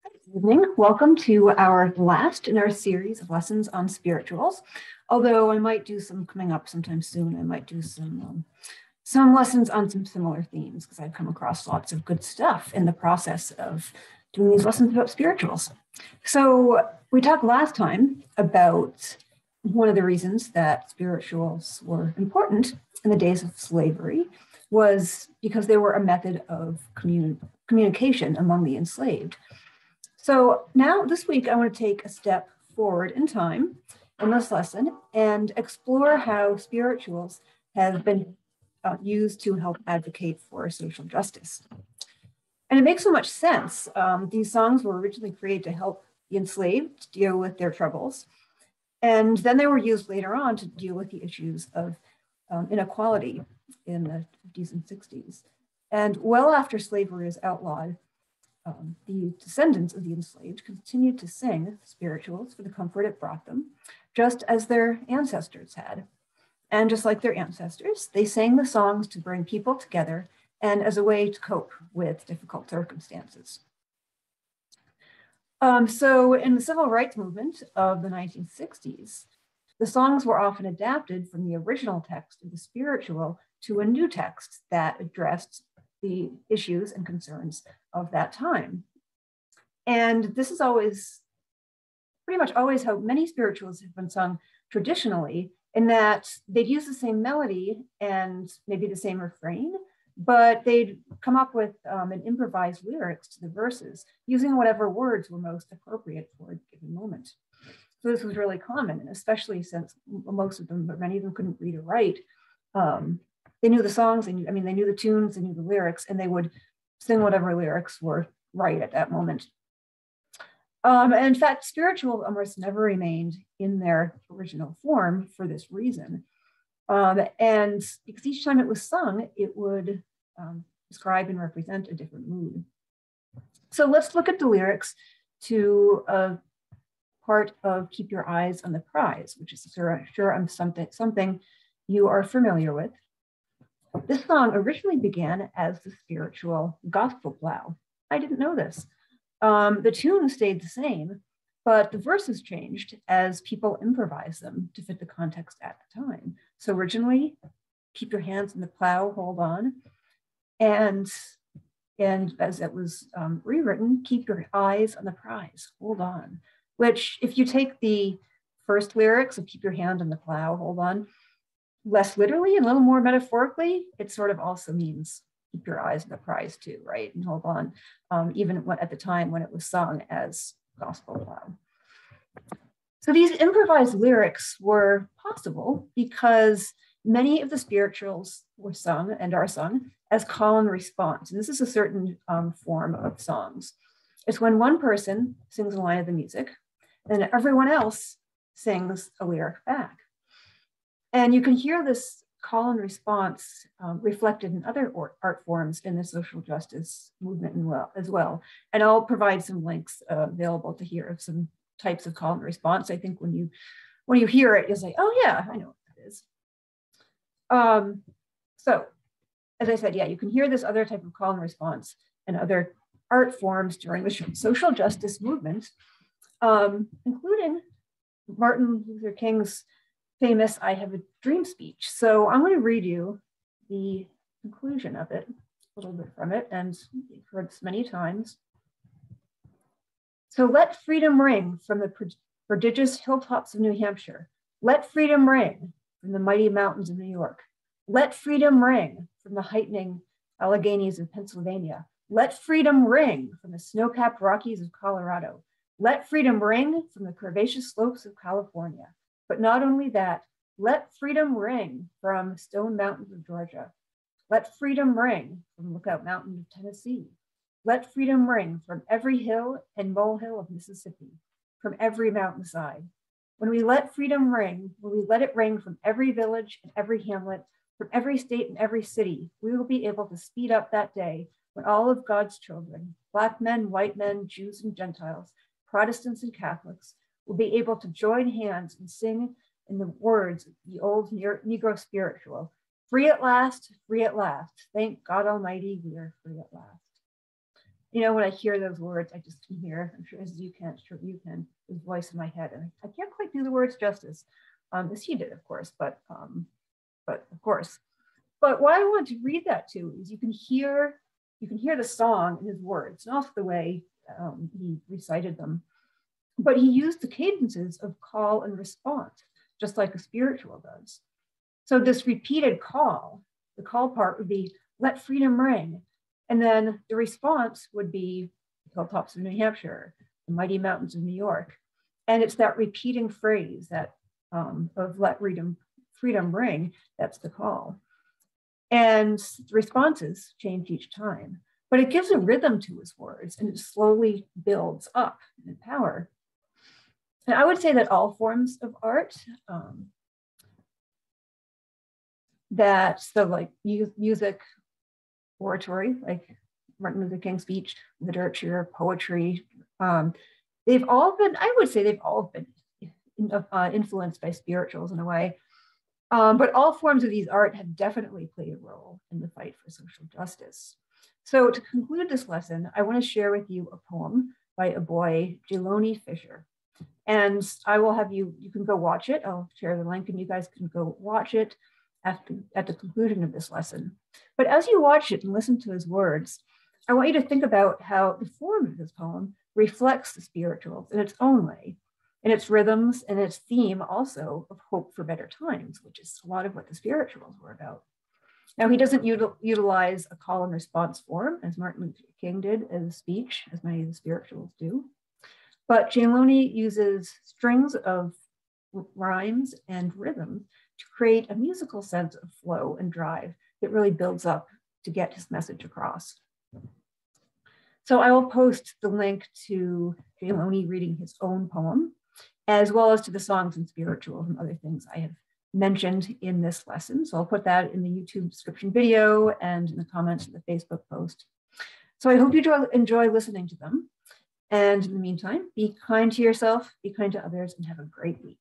Good evening. Welcome to our last in our series of lessons on spirituals. Although I might do some coming up sometime soon. I might do some lessons on some similar themes because I've come across lots of good stuff in the process of doing these lessons about spirituals. So we talked last time about one of the reasons that spirituals were important in the days of slavery was because they were a method of communication among the enslaved. So now this week, I want to take a step forward in time in this lesson and explore how spirituals have been used to help advocate for social justice. And it makes so much sense. These songs were originally created to help the enslaved deal with their troubles. And then they were used later on to deal with the issues of inequality in the 50s and 60s. And well after slavery was outlawed, the descendants of the enslaved continued to sing spirituals for the comfort it brought them, just as their ancestors had. And just like their ancestors, they sang the songs to bring people together and as a way to cope with difficult circumstances. So in the civil rights movement of the 1960s, the songs were often adapted from the original text of the spiritual to a new text that addressed the issues and concerns of that time. And this is pretty much always how many spirituals have been sung traditionally, in that they'd use the same melody and maybe the same refrain, but they'd come up with an improvised lyrics to the verses using whatever words were most appropriate for a given moment. So this was really common, and especially since most of them, but many of them couldn't read or write. They knew the songs, they knew the tunes, they knew the lyrics, and they would sing whatever lyrics were right at that moment. And in fact, spirituals almost never remained in their original form for this reason. And because each time it was sung, it would describe and represent a different mood. So let's look at the lyrics to a part of Keep Your Eyes on the Prize, which is something you are familiar with. This song originally began as the spiritual gospel plow. I didn't know this. The tune stayed the same, but the verses changed as people improvised them to fit the context at the time. So originally, keep your hands in the plow, hold on. And as it was rewritten, keep your eyes on the prize, hold on. Which, if you take the first lyrics of keep your hand on the plow, hold on, less literally and a little more metaphorically, it sort of also means keep your eyes on the prize too, right? And hold on, even at the time when it was sung as gospel plow. So these improvised lyrics were possible because many of the spirituals were sung and are sung as call and response. And this is a certain form of songs. It's when one person sings a line of the music and everyone else sings a lyric back. And you can hear this call and response reflected in other art forms in the social justice movement as well. And I'll provide some links available to hear of some types of call and response. I think when you hear it, you'll say, oh yeah, I know what that is. So as I said, yeah, you can hear this other type of call and response and other art forms during the social justice movement, including Martin Luther King's famous I Have a Dream speech. So I'm going to read you the conclusion of it, a little bit from it, and you've heard this many times. So let freedom ring from the prodigious hilltops of New Hampshire. Let freedom ring from the mighty mountains of New York. Let freedom ring from the heightening Alleghenies of Pennsylvania. Let freedom ring from the snow-capped Rockies of Colorado. Let freedom ring from the curvaceous slopes of California. But not only that, let freedom ring from Stone Mountains of Georgia. Let freedom ring from Lookout Mountain of Tennessee. Let freedom ring from every hill and molehill of Mississippi, from every mountainside. When we let freedom ring, when we let it ring from every village and every hamlet, from every state and every city, we will be able to speed up that day when all of God's children, Black men, white men, Jews and Gentiles, Protestants and Catholics, will be able to join hands and sing in the words of the old Negro spiritual, free at last, thank God Almighty, we are free at last. You know, when I hear those words, I just can hear, I'm sure as you can, his voice in my head. And I can't quite do the words justice, as he did, of course, but of course. But what I want to read that to is you can hear the song in his words, and also the way he recited them. But he used the cadences of call and response, just like a spiritual does. So this repeated call, the call part would be, let freedom ring. And then the response would be the hilltops of New Hampshire, the mighty mountains of New York. And it's that repeating phrase that of let freedom ring, that's the call. And the responses change each time, but it gives a rhythm to his words and it slowly builds up in power. And I would say that all forms of art, like music, oratory, like Martin Luther King's speech, literature, poetry, they've all been influenced by spirituals in a way. But all forms of these art have definitely played a role in the fight for social justice. So to conclude this lesson, I want to share with you a poem by a boy, Jeloni Fisher. And I will have you can go watch it. I'll share the link and you guys can go watch it at the conclusion of this lesson. But as you watch it and listen to his words, I want you to think about how the form of this poem reflects the spirituals in its own way, in its rhythms and its theme also of hope for better times, which is a lot of what the spirituals were about. Now, he doesn't utilize a call and response form as Martin Luther King did as a speech, as many of the spirituals do. But Jeloni uses strings of rhymes and rhythms to create a musical sense of flow and drive that really builds up to get his message across. So I will post the link to Jeloni reading his own poem, as well as to the songs and spirituals and other things I have mentioned in this lesson. So I'll put that in the YouTube description video and in the comments of the Facebook post. So I hope you enjoy listening to them. And in the meantime, be kind to yourself, be kind to others, and have a great week.